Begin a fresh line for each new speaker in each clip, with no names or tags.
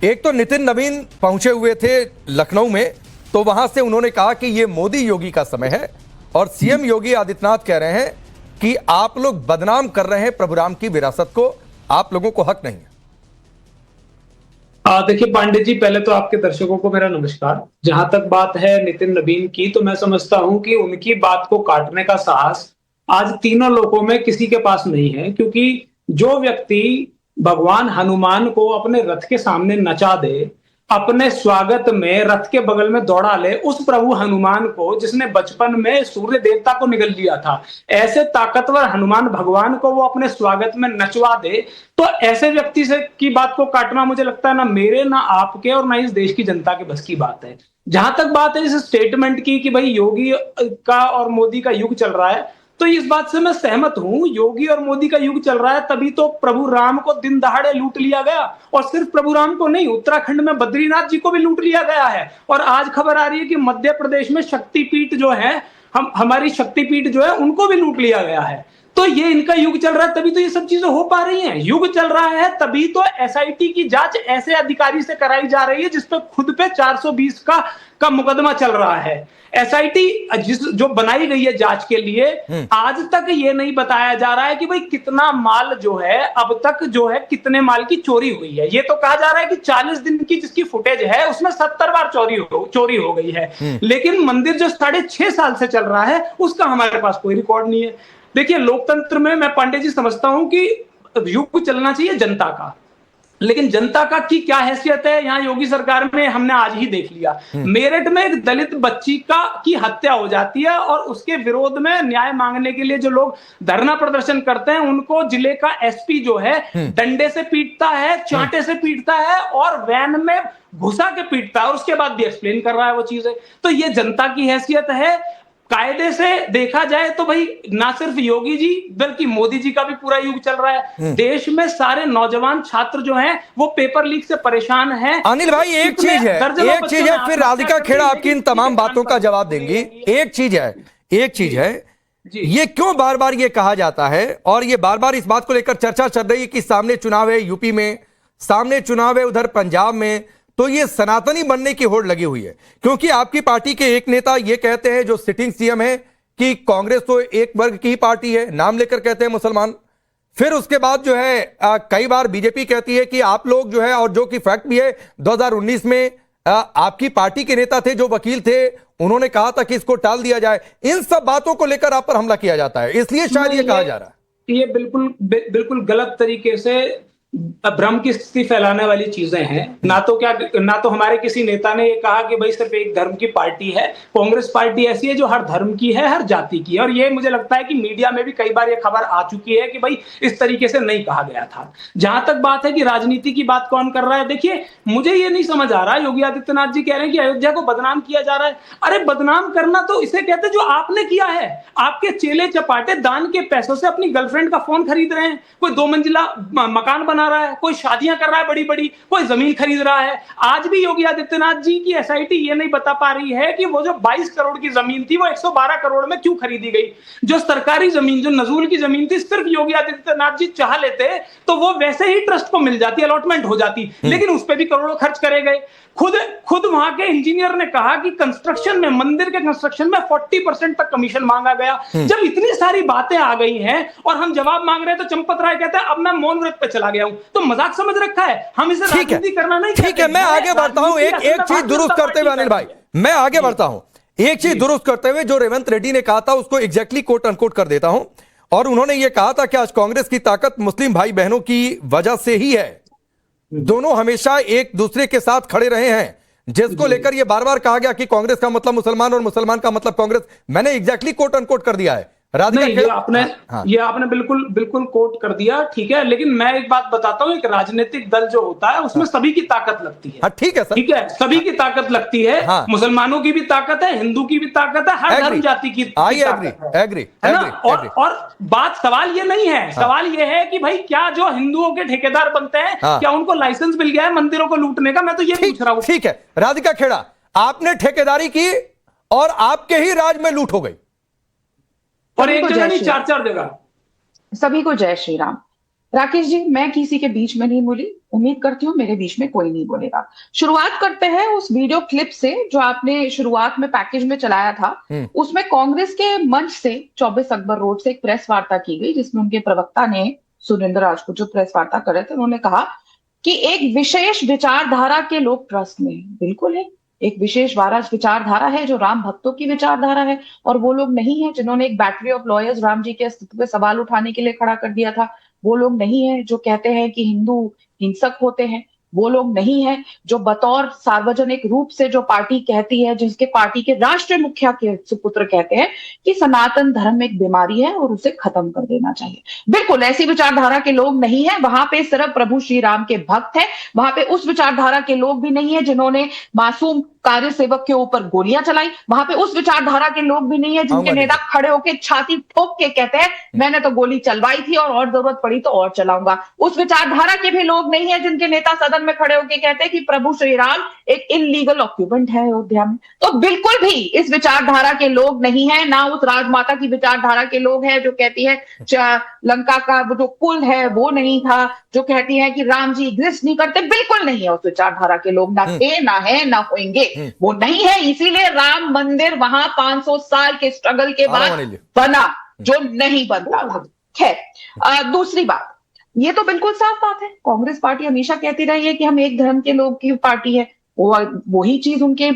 एक तो नितिन नवीन पहुंचे हुए थे लखनऊ में, तो वहां से उन्होंने कहा कि ये मोदी योगी का समय है और सीएम योगी आदित्यनाथ कह रहे हैं कि आप लोग बदनाम कर रहे हैं प्रभुराम की विरासत को, आप लोगों को हक नहीं है।
देखिए पांडे जी, पहले तो आपके दर्शकों को मेरा नमस्कार। जहां तक बात है नितिन नवीन की, तो मैं समझता हूं कि उनकी बात को काटने का साहस आज तीनों लोगों में किसी के पास नहीं है, क्योंकि जो व्यक्ति भगवान हनुमान को अपने रथ के सामने नचा दे, अपने स्वागत में रथ के बगल में दौड़ा ले, उस प्रभु हनुमान को जिसने बचपन में सूर्य देवता को निगल लिया था, ऐसे ताकतवर हनुमान भगवान को वो अपने स्वागत में नचवा दे, तो ऐसे व्यक्ति से की बात को काटना मुझे लगता है ना मेरे, ना आपके और ना इस देश की जनता के बस की बात है। जहां तक बात है इस स्टेटमेंट की कि भाई योगी का और मोदी का युग चल रहा है, तो इस बात से मैं सहमत हूं। योगी और मोदी का युग चल रहा है, तभी तो प्रभु राम को दिन दहाड़े लूट लिया गया, और सिर्फ प्रभु राम को नहीं, उत्तराखंड में बद्रीनाथ जी को भी लूट लिया गया है। और आज खबर आ रही है कि मध्य प्रदेश में शक्तिपीठ जो है, हमारी शक्तिपीठ जो है, उनको भी लूट लिया गया है। तो ये इनका युग चल रहा है, तभी तो ये सब चीजें हो पा रही हैं। युग चल रहा है तभी तो एसआईटी की जांच ऐसे अधिकारी से कराई जा रही है जिस पर खुद पे 420 का मुकदमा चल रहा है। एसआईटी जो बनाई गई है जांच के लिए, आज तक ये नहीं बताया जा रहा है कि भाई कितना माल जो है अब तक जो है कितने माल की चोरी हुई है। ये तो कहा जा रहा है कि 40 दिन की जिसकी फुटेज है उसमें 70 बार चोरी हो गई है, लेकिन मंदिर जो 6.5 साल से चल रहा है उसका हमारे पास कोई रिकॉर्ड नहीं है। देखिए, लोकतंत्र में मैं पांडे जी समझता हूं कि युग चलना चाहिए जनता का, लेकिन जनता का की क्या हैसियत है यहाँ योगी सरकार में हमने आज ही देख लिया। मेरठ में एक दलित बच्ची की हत्या हो जाती है और उसके विरोध में न्याय मांगने के लिए जो लोग धरना प्रदर्शन करते हैं उनको जिले का एसपी जो है डंडे से पीटता है, चांटे से पीटता है और वैन में घुसा के पीटता है, और उसके बाद भी एक्सप्लेन कर रहा है वो चीजें। तो ये जनता की हैसियत है। कायदे से देखा जाए तो भाई ना सिर्फ योगी जी बल्कि मोदी जी का भी पूरा युग चल रहा है। देश में सारे नौजवान छात्र जो हैं वो पेपर लीक से परेशान हैं।
अनिल भाई, एक चीज है, फिर राधिका खेड़ा आपकी इन तमाम बातों का जवाब देंगी। एक चीज है, ये क्यों बार बार ये कहा जाता है और ये बार बार इस बात को लेकर चर्चा चल रही है कि सामने चुनाव है यूपी में, सामने चुनाव है उधर पंजाब में, तो ये सनातनी बनने की होड़ लगी हुई है। क्योंकि आपकी पार्टी के एक नेता ये कहते हैं, जो सिटिंग सीएम है, कि कांग्रेस तो एक वर्ग की ही पार्टी है, नाम लेकर कहते हैं मुसलमान। फिर उसके बाद जो है कई बार बीजेपी कहती है कि आप लोग जो है, और जो कि फैक्ट भी है, 2019 में आपकी पार्टी के नेता थे जो वकील थे, उन्होंने कहा था कि इसको टाल दिया जाए। इन सब बातों को लेकर आप पर हमला किया जाता है, इसलिए शायद ये कहा जा रहा है।
ये बिल्कुल गलत तरीके से भ्रम की स्थिति फैलाने वाली चीजें हैं। ना तो हमारे किसी नेता ने ये कहा कि भाई सिर्फ एक धर्म की पार्टी है। कांग्रेस पार्टी ऐसी है जो हर धर्म की है, हर जाति की है, और ये मुझे लगता है कि मीडिया में भी कई बार ये खबर आ चुकी है कि भाई इस तरीके से नहीं कहा गया था। जहां तक बात है कि राजनीति की बात कौन कर रहा है, देखिए मुझे ये नहीं समझ आ रहा है। योगी आदित्यनाथ जी कह रहे हैं कि अयोध्या को बदनाम किया जा रहा है। अरे बदनाम करना तो इसे कहते हैं जो आपने किया है। आपके चेले चपाटे दान के पैसों से अपनी गर्लफ्रेंड का फोन खरीद रहे हैं, कोई 2 मंजिला मकान बना रहा है, कोई शादियां कर रहा है बड़ी बड़ी, कोई जमीन खरीद रहा है। आज भी योगी आदित्यनाथ जी की एसआईटी ये नहीं बता पा रही है कि वो जो 22 करोड़ की जमीन थी वो 112 करोड़ में क्यों खरीदी गई। जो सरकारी जमीन, जो नजूल की जमीन थी, सिर्फ योगी आदित्यनाथ जी चाह लेते तो वो वैसे ही ट्रस्ट को मिल जाती, अलॉटमेंट हो जाती, लेकिन उस पर भी करोड़ों खर्च करे गए। खुद वहां के इंजीनियर ने कहा कि कंस्ट्रक्शन में, मंदिर के कंस्ट्रक्शन में 40% तक कमीशन मांगा गया। जब इतनी सारी बातें आ गई हैं और हम जवाब मांग रहे हैं, तो चंपत राय कहता है अब मैं मौन व्रत पे चला गया हूं। तो मजाक समझ रखा है, हम इसे राजनीति करना नहीं।
ठीक है, मैं आगे बढ़ता हूं। एक चीज दुरुस्त करते हुए अनिल भाई, मैं आगे बढ़ता हूं। एक चीज दुरुस्त करते हुए, जो रेवंत रेड्डी ने कहा था उसको एग्जैक्टली कोट अनकोट कर देता हूं। और उन्होंने यह कहा था कि आज कांग्रेस की ताकत मुस्लिम भाई बहनों की वजह से ही है। दोनों हमेशा एक दूसरे के साथ खड़े रहे हैं, जिसको लेकर यह बार बार कहा गया कि कांग्रेस का मतलब मुसलमान और मुसलमान का मतलब कांग्रेस। मैंने एग्जैक्टली कोट अनकोट कर दिया है।
ये आपने बिल्कुल कोट कर दिया, ठीक है। लेकिन मैं एक बात बताता हूं, एक राजनीतिक दल जो होता है उसमें सभी की ताकत लगती है।
ठीक है सर,
ठीक है, सभी की ताकत लगती है। मुसलमानों की भी ताकत है, हिंदू की भी ताकत है, हर धर्म जाति की ताकत है। और बात, सवाल ये नहीं है, सवाल ये है कि भाई क्या जो हिंदुओं के ठेकेदार बनते हैं, क्या उनको लाइसेंस मिल गया है मंदिरों को लूटने का? मैं तो ये पूछ रहा हूं।
ठीक है, राधिका खेड़ा, आपने ठेकेदारी की और आपके ही राज में लूट हो गई,
और एक जगह नहीं, 4-4 जगह।
सभी को जय श्री राम। राकेश जी, मैं किसी के बीच में नहीं बोली, उम्मीद करती हूँ मेरे बीच में कोई नहीं बोलेगा। शुरुआत करते हैं उस वीडियो क्लिप से जो आपने शुरुआत में पैकेज में चलाया था। उसमें कांग्रेस के मंच से 24 अकबर रोड से एक प्रेस वार्ता की गई, जिसमें उनके प्रवक्ता ने, सुरेंद्र राजपूत जो प्रेस वार्ता कर रहे थे, उन्होंने कहा कि एक विशेष विचारधारा के लोग ट्रस्ट में है। बिल्कुल है, एक विशेष विचारधारा है जो राम भक्तों की विचारधारा है, और वो लोग नहीं है जिन्होंने एक battery of lawyers Ram ji के अस्तित्व पे सवाल उठाने के लिए खड़ा कर दिया था। वो लोग नहीं है जो कहते हैं कि हिंदू हिंसक होते हैं। वो लोग नहीं है जो बतौर सार्वजनिक रूप से जो पार्टी कहती है, जिसके पार्टी के राष्ट्रीय मुखिया के सुपुत्र कहते हैं कि सनातन धर्म एक बीमारी है और उसे खत्म कर देना चाहिए। बिल्कुल ऐसी विचारधारा के लोग नहीं है। वहां पे सिर्फ प्रभु श्री राम के भक्त हैं। वहां पे उस विचारधारा के लोग भी नहीं है जिन्होंने मासूम कार्य सेवक के ऊपर गोलियां चलाई। वहां पे उस विचारधारा के लोग भी नहीं है जिनके नेता खड़े होकर छाती ठोक के कहते हैं मैंने तो गोली चलवाई थी और जरूरत पड़ी तो और चलाऊंगा। उस विचारधारा के भी लोग नहीं है जिनके नेता सदन में खड़े होकर कहते हैं कि प्रभु श्री राम एक इलीगल ऑक्यूपेंट है अयोध्या में। तो बिल्कुल भी इस विचारधारा के लोग नहीं है। ना उस राजमाता की विचारधारा के लोग हैं जो कहती है लंका का जो कुल है वो नहीं था, जो कहती है कि राम जी एग्जिस्ट नहीं करते। बिल्कुल नहीं है उस विचारधारा के लोग, ना थे, ना है, ना होंगे। वो नहीं है, इसीलिए राम मंदिर वहां 500 साल के स्ट्रगल के बाद बना, जो नहीं बनता था। खैर, दूसरी बात, ये तो बिल्कुल साफ बात है, कांग्रेस पार्टी हमेशा कहती रही है कि हम एक धर्म के लोग की पार्टी है। वही चीज उनके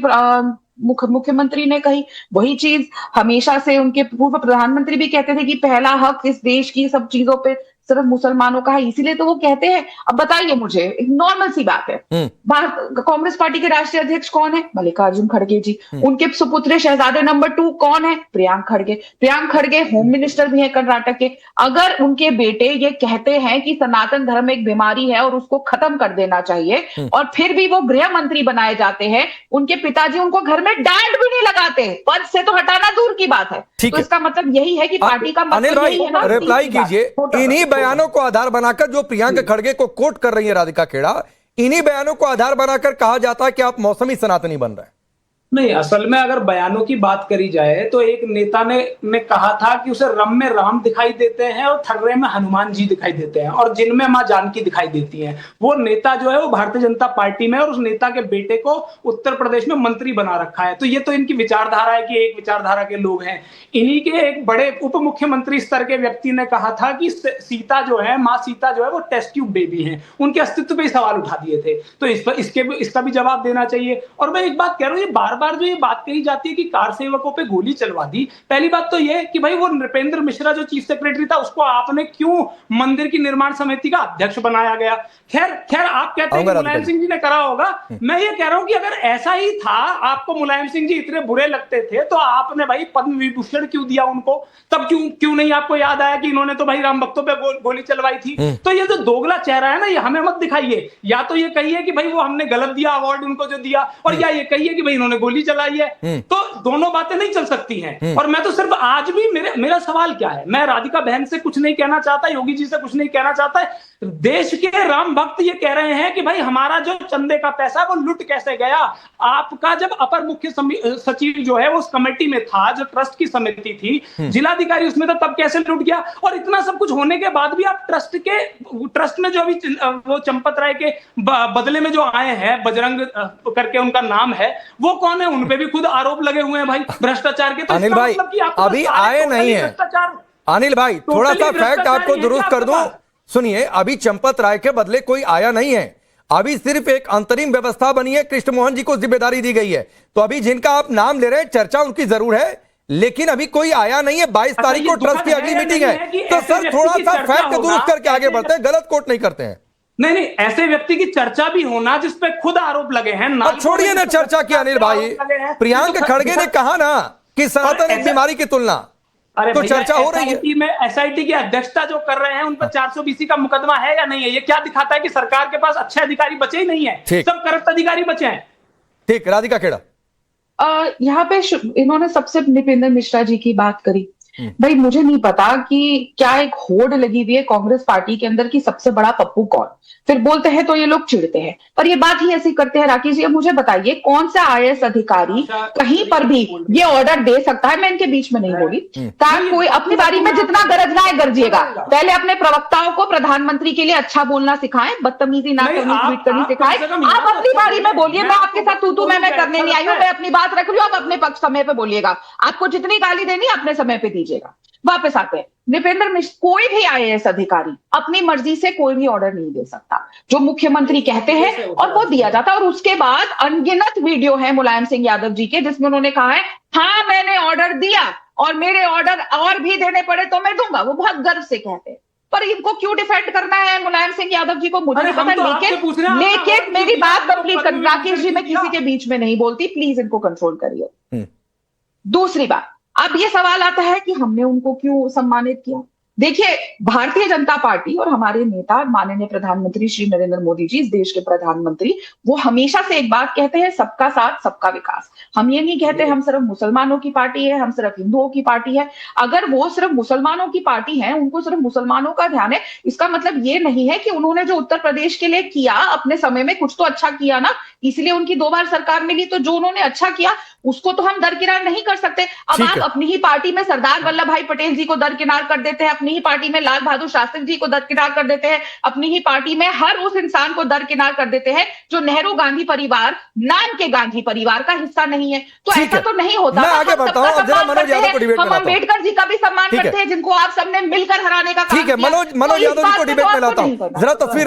मुख्यमंत्री ने कही, वही चीज हमेशा से उनके पूर्व प्रधानमंत्री भी कहते थे कि पहला हक इस देश की सब चीजों पे सिर्फ मुसलमानों का है, इसीलिए तो वो कहते हैं। अब बताइए मुझे, एक नॉर्मल सी बात है, कांग्रेस पार्टी के राष्ट्रीय अध्यक्ष कौन है? मल्लिकार्जुन खड़गे जी। उनके सुपुत्र शहजादे नंबर 2 कौन है? प्रियांक खड़गे। प्रियांक खड़गे होम मिनिस्टर भी है कर्नाटक के। अगर उनके बेटे ये कहते हैं कि सनातन धर्म एक बीमारी है और उसको खत्म कर देना चाहिए, और फिर भी वो गृह मंत्री बनाए जाते हैं, उनके पिताजी उनको घर में डांट भी नहीं लगाते, पद से तो हटाना दूर की बात है। तो इसका मतलब यही है कि पार्टी का मतलब यही है ना।
रिप्लाई कीजिए, इन्हीं बयानों को आधार बनाकर जो प्रियांक खड़गे को कोट कर रही है राधिका खेड़ा, इन्हीं बयानों को आधार बनाकर कहा जाता है कि आप मौसमी सनातनी बन रहे हैं।
नहीं, असल में अगर बयानों की बात करी जाए तो एक नेता ने कहा था कि उसे रम में राम दिखाई देते हैं और थर्रे में हनुमान जी दिखाई देते हैं और जिनमें मां जानकी दिखाई देती हैं। वो नेता जो है वो भारतीय जनता पार्टी में, और उस नेता के बेटे को उत्तर प्रदेश में मंत्री बना रखा है। तो ये तो इनकी विचारधारा है कि एक विचारधारा के लोग हैं। इन्हीं के एक बड़े उप मुख्यमंत्री स्तर के व्यक्ति ने कहा था कि सीता जो है, माँ सीता जो है वो टेस्ट ट्यूब बेबी है, उनके अस्तित्व पे सवाल उठा दिए थे। तो इसका भी जवाब देना चाहिए। और मैं एक बात कह रहा हूँ, ये बार जो ये बात कही जाती है कि कार सेवकों पे गोली चलवा दी, पहली बात तो ये कि भाई वो नृपेंद्र मिश्रा जो चीफ सेक्रेटरी था उसको आपने क्यों मंदिर की निर्माण समिति का अध्यक्ष बनाया गया? खैर आप कहते हैं मुलायम सिंह जी ने करा होगा। मैं ये कह रहा हूं कि अगर ऐसा ही था, आपको मुलायम सिंह जी इतने बुरे लगते थे, तो आपने भाई पद्म विभूषण क्यों दिया उनको? तब क्यों नहीं आपको याद आया कि इन्होंने तो भाई राम भक्तों पे गोली चलवाई थी? तो ये जो दोगला चेहरा है ना, ये हमें मत दिखाइए। या तो ये कहिए कि भाई वो हमने गलत दिया अवार्ड उनको जो दिया, और या ये कहिए कि भाई इन्होंने गोली चलाई है। तो दोनों बातें नहीं चल सकती हैं। और मैं तो सिर्फ आज भी मेरा सवाल क्या है, मैं राधिका बहन से कुछ नहीं कहना चाहता, योगी जी से कुछ नहीं कहना चाहता। देश के राम भक्त ये कह रहे हैं कि भाई हमारा जो चंदे का पैसा वो लुट कैसे गया? आपका जब अपर मुख्य सचिव जो है वो उस कमेटी में था, जो ट्रस्ट की समिति थी, जिलाधिकारी उसमें था, तब कैसे लुट गया? और इतना सब कुछ होने के बाद भी आप ट्रस्ट में जो अभी वो चंपत राय के बदले में जो आए हैं, बजरंग करके उनका नाम है, वो कौन है? उनपे भी खुद आरोप लगे हुए हैं भाई भ्रष्टाचार के। तो
अनिल भाई अभी आए नहीं है। अनिल भाई थोड़ा सा फैक्ट आपको दुरुस्त कर दूं, सुनिए, अभी चंपत राय के बदले कोई आया नहीं है। अभी सिर्फ एक अंतरिम व्यवस्था बनी है, कृष्ण मोहन जी को जिम्मेदारी दी गई है। तो अभी जिनका आप नाम ले रहे हैं, चर्चा उनकी जरूर है, लेकिन अभी कोई आया नहीं है। 22 तारीख को ट्रस्ट की अगली मीटिंग है। तो सर थोड़ा सा फैक्ट दुरुस्त करके आगे बढ़ते हैं, गलत कोट नहीं करते हैं।
नहीं, ऐसे व्यक्ति की चर्चा भी होना जिसपे खुद आरोप लगे हैं।
अब छोड़िए ना चर्चा की अनिल भाई, प्रियांक खड़गे ने कहा ना कि सनातन एक बीमारी की तुलना,
अरे
तो चर्चा हो रही है।
में एसआईटी की अध्यक्षता जो कर रहे हैं उन पर 420 का मुकदमा है या नहीं है? ये क्या दिखाता है कि सरकार के पास अच्छे अधिकारी बचे ही नहीं है, सब करप्ट अधिकारी बचे हैं।
ठीक, राधिका खेड़ा,
यहाँ पे इन्होंने सबसे नृपेंद्र मिश्रा जी की बात करी। भाई मुझे नहीं पता कि क्या एक होड़ लगी हुई है कांग्रेस पार्टी के अंदर की सबसे बड़ा पप्पू कौन, फिर बोलते हैं तो ये लोग चिढ़ते हैं, पर ये बात ही ऐसी करते हैं। राकेश जी अब मुझे बताइए कौन सा IAS अधिकारी कहीं पर भी ये ऑर्डर दे सकता है, मैं इनके बीच में नहीं बोली, ताकि कोई अपनी बारी में जितना गरजना है गरजिएगा, पहले अपने प्रवक्ताओं को प्रधानमंत्री के लिए अच्छा बोलना सिखाएं, बदतमीजी ना करनी, ट्वीट करनी सिखाएं। आप अपनी बारी में बोलिए, मैं आपके साथ तू मैं करने नहीं आई हूं, मैं अपनी बात रख रही हूं, आप अपने पक्ष समय पे बोलिएगा, आपको जितनी गाली देनी अपने समय पे दीजिएगा। वापस आते हैं नृपेंद्र मिश्र, कोई भी IAS अधिकारी अपनी मर्जी से कोई भी ऑर्डर नहीं दे सकता, जो मुख्यमंत्री कहते हैं और वो दिया जाता है। और उसके बाद अनगिनत वीडियो है मुलायम सिंह यादव जी के जिसमें उन्होंने कहा है हाँ मैंने ऑर्डर दिया और मेरे ऑर्डर और भी देने पड़े तो मैं दूंगा, वो बहुत गर्व से कहते हैं। पर इनको क्यों डिफेंड करना है मुलायम सिंह यादव जी को मुझे नहीं पता, लेकिन मेरी बात कंप्लीट कर, राकेश जी मैं किसी के बीच में नहीं बोलती, प्लीज इनको कंट्रोल करिए। दूसरी बात, अब ये सवाल आता है कि हमने उनको क्यों सम्मानित किया। देखिए भारतीय जनता पार्टी और हमारे नेता माननीय प्रधानमंत्री श्री नरेंद्र मोदी जी, इस देश के प्रधानमंत्री, वो हमेशा से एक बात कहते हैं, सबका साथ सबका विकास। हम ये नहीं कहते हम सिर्फ मुसलमानों की पार्टी है, हम सिर्फ हिंदुओं की पार्टी है। अगर वो सिर्फ मुसलमानों की पार्टी है, उनको सिर्फ मुसलमानों का ध्यान है, इसका मतलब ये नहीं है कि उन्होंने जो उत्तर प्रदेश के लिए किया अपने समय में कुछ तो अच्छा किया ना, इसलिए उनकी 2 बार सरकार मिली। तो जो उन्होंने अच्छा किया उसको तो हम दरकिनार नहीं कर सकते। अब आप अपनी ही पार्टी में सरदार वल्लभ भाई पटेल जी को दरकिनार कर देते हैं, अपनी ही पार्टी में लाल बहादुर शास्त्री जी को दरकिनार कर देते हैं, अपनी ही पार्टी में हर उस इंसान को दरकिनार कर देते हैं जो नेहरू गांधी परिवार नाम के गांधी परिवार का हिस्सा नहीं है। तो ऐसा तो नहीं होता।
मैं आगे बढ़ता हूं, जरा मनोज यादव को डिबेट में
हम अम्बेडकर जी का भी सम्मान करते हैं जिनको आप सबने मिलकर हराने का काम
किया। ठीक है, मनोज यादव जी को डिबेट में लाता हूं जरा, तो फिर